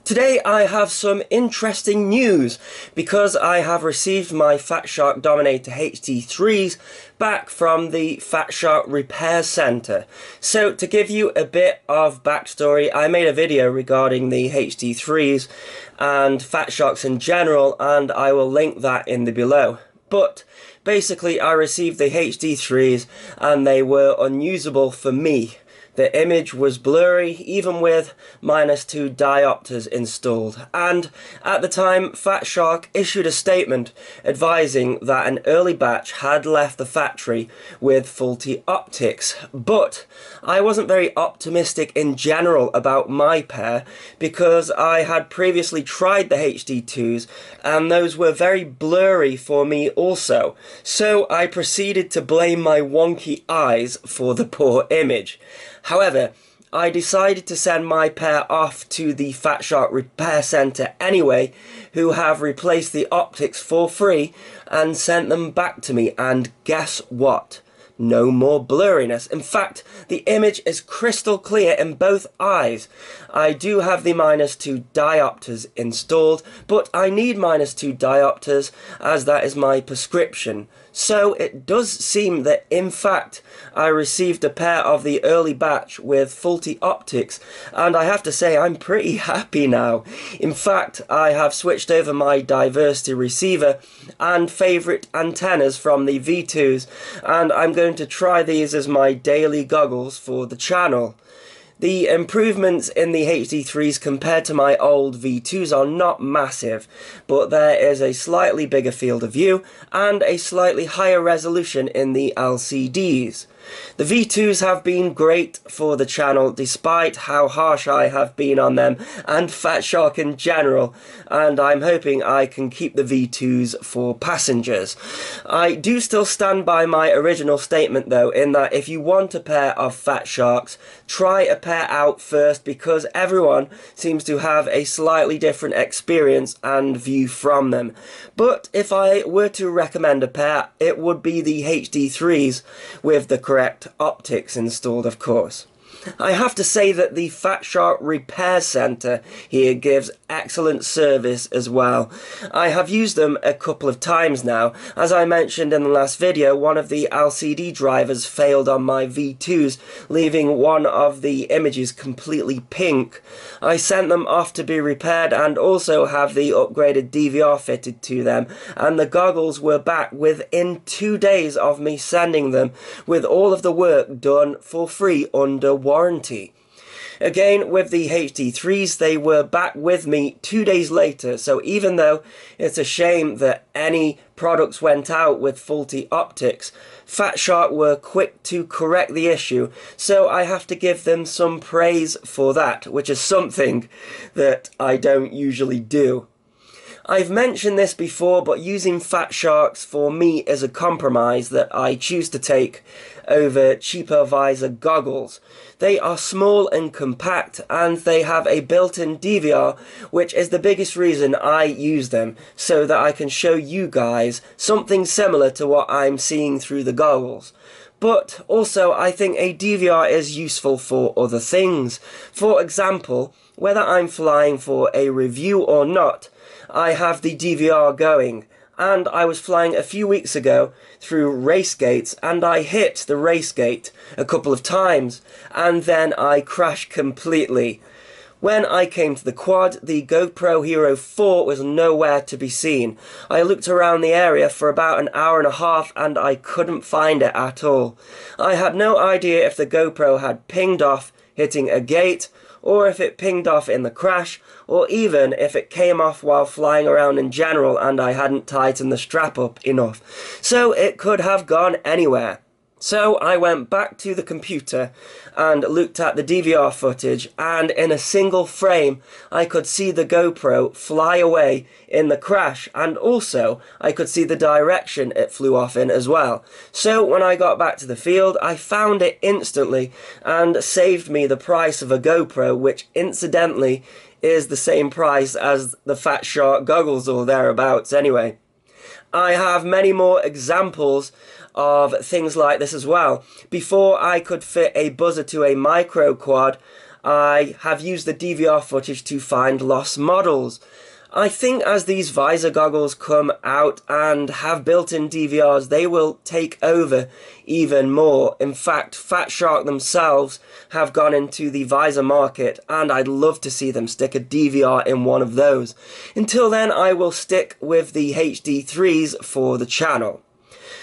Today I have some interesting news because I have received my Fatshark Dominator HD3's back from the Fatshark Repair Centre. So to give you a bit of backstory, I made a video regarding the HD3's and Fatsharks in general, and I will link that in the below. But basically I received the HD3's and they were unusable for me. The image was blurry, even with -2 diopters installed, and at the time Fatshark issued a statement advising that an early batch had left the factory with faulty optics. But I wasn't very optimistic in general about my pair because I had previously tried the HD2's and those were very blurry for me also, so I proceeded to blame my wonky eyes for the poor image. However, I decided to send my pair off to the Fatshark Repair Centre anyway, who have replaced the optics for free and sent them back to me, and guess what? No more blurriness. In fact, the image is crystal clear in both eyes. I do have the -2 diopters installed, but I need -2 diopters as that is my prescription. So it does seem that in fact I received a pair of the early batch with faulty optics, and I have to say I'm pretty happy now. In fact, I have switched over my diversity receiver and favourite antennas from the V2's, and I'm going to try these as my daily goggles for the channel. The improvements in the HD3's compared to my old V2's are not massive, but there is a slightly bigger field of view and a slightly higher resolution in the LCDs. The V2's have been great for the channel despite how harsh I have been on them and Fatshark in general, and I'm hoping I can keep the V2's for passengers. I do still stand by my original statement though, in that if you want a pair of Fatsharks, try a pair out first because everyone seems to have a slightly different experience and view from them. But if I were to recommend a pair, it would be the HD3's with the correct optics installed, of course. I have to say that the Fatshark Repair Centre here gives excellent service as well. I have used them a couple of times now. As I mentioned in the last video, one of the LCD drivers failed on my V2's, leaving one of the images completely pink. I sent them off to be repaired and also have the upgraded DVR fitted to them, and the goggles were back within 2 days of me sending them, with all of the work done for free under warranty. Again, with the HD3's, they were back with me 2 days later, so even though it's a shame that any products went out with faulty optics, Fatshark were quick to correct the issue, so I have to give them some praise for that, which is something that I don't usually do. I've mentioned this before, but using Fatsharks for me is a compromise that I choose to take over cheaper visor goggles. They are small and compact, and they have a built-in DVR, which is the biggest reason I use them, so that I can show you guys something similar to what I'm seeing through the goggles. But also I think a DVR is useful for other things. For example, whether I'm flying for a review or not, I have the DVR going, and I was flying a few weeks ago through race gates and I hit the race gate a couple of times and then I crashed completely. When I came to the quad, the GoPro Hero 4 was nowhere to be seen. I looked around the area for about an hour and a half and I couldn't find it at all. I had no idea if the GoPro had pinged off hitting a gate, or if it pinged off in the crash, or even if it came off while flying around in general and I hadn't tightened the strap up enough. So it could have gone anywhere. So I went back to the computer and looked at the DVR footage, and in a single frame I could see the GoPro fly away in the crash, and also I could see the direction it flew off in as well. So when I got back to the field, I found it instantly and saved me the price of a GoPro, which incidentally is the same price as the Fatshark goggles or thereabouts anyway. I have many more examples of things like this as well. Before I could fit a buzzer to a micro quad, I have used the DVR footage to find lost models. I think as these visor goggles come out and have built-in DVRs, they will take over even more. In fact, Fatshark themselves have gone into the visor market, and I'd love to see them stick a DVR in one of those. Until then, I will stick with the HD3's for the channel.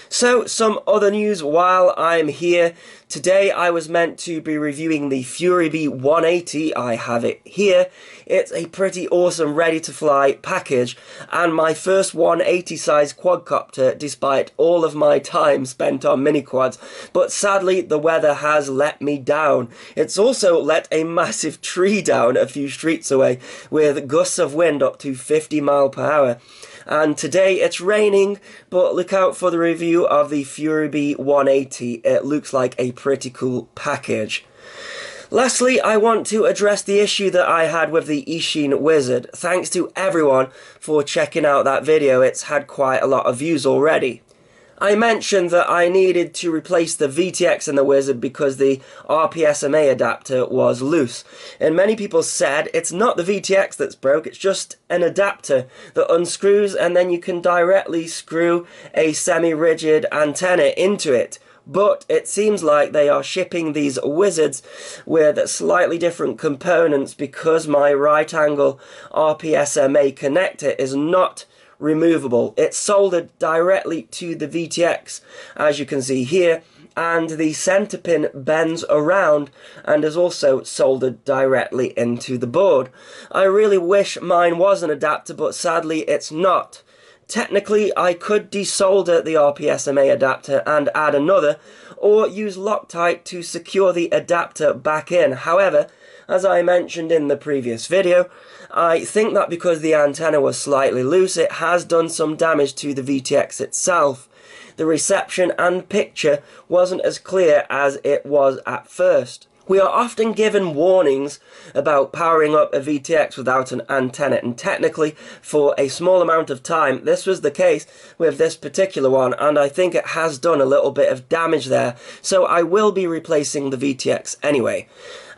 So, some other news while I'm here. Today I was meant to be reviewing the Furibee 180, I have it here. It's a pretty awesome ready-to-fly package, and my first 180 size quadcopter despite all of my time spent on mini-quads, but sadly the weather has let me down. It's also let a massive tree down a few streets away, with gusts of wind up to 50 miles per hour. And today it's raining, but look out for the review of the Furibee 180. It looks like a pretty cool package. Lastly, I want to address the issue that I had with the Eachine Wizard. Thanks to everyone for checking out that video. It's had quite a lot of views already. I mentioned that I needed to replace the VTX in the Wizard because the RPSMA adapter was loose. And many people said it's not the VTX that's broke, it's just an adapter that unscrews and then you can directly screw a semi-rigid antenna into it. But it seems like they are shipping these Wizards with slightly different components because my right angle RPSMA connector is not removable. It's soldered directly to the VTX, as you can see here, and the center pin bends around and is also soldered directly into the board. I really wish mine was an adapter, but sadly it's not. Technically, I could desolder the RPSMA adapter and add another, or use Loctite to secure the adapter back in. However, as I mentioned in the previous video, I think that because the antenna was slightly loose, it has done some damage to the VTX itself. The reception and picture wasn't as clear as it was at first. We are often given warnings about powering up a VTX without an antenna, and technically, for a small amount of time, this was the case with this particular one, and I think it has done a little bit of damage there, so I will be replacing the VTX anyway.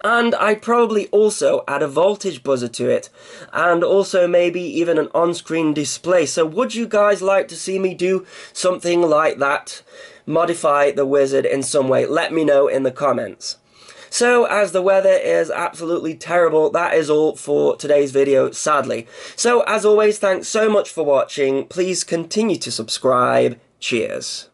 And I'd probably also add a voltage buzzer to it, and also maybe even an on-screen display. So would you guys like to see me do something like that? Modify the Wizard in some way? Let me know in the comments. So, as the weather is absolutely terrible, that is all for today's video, sadly. So, as always, thanks so much for watching. Please continue to subscribe. Cheers.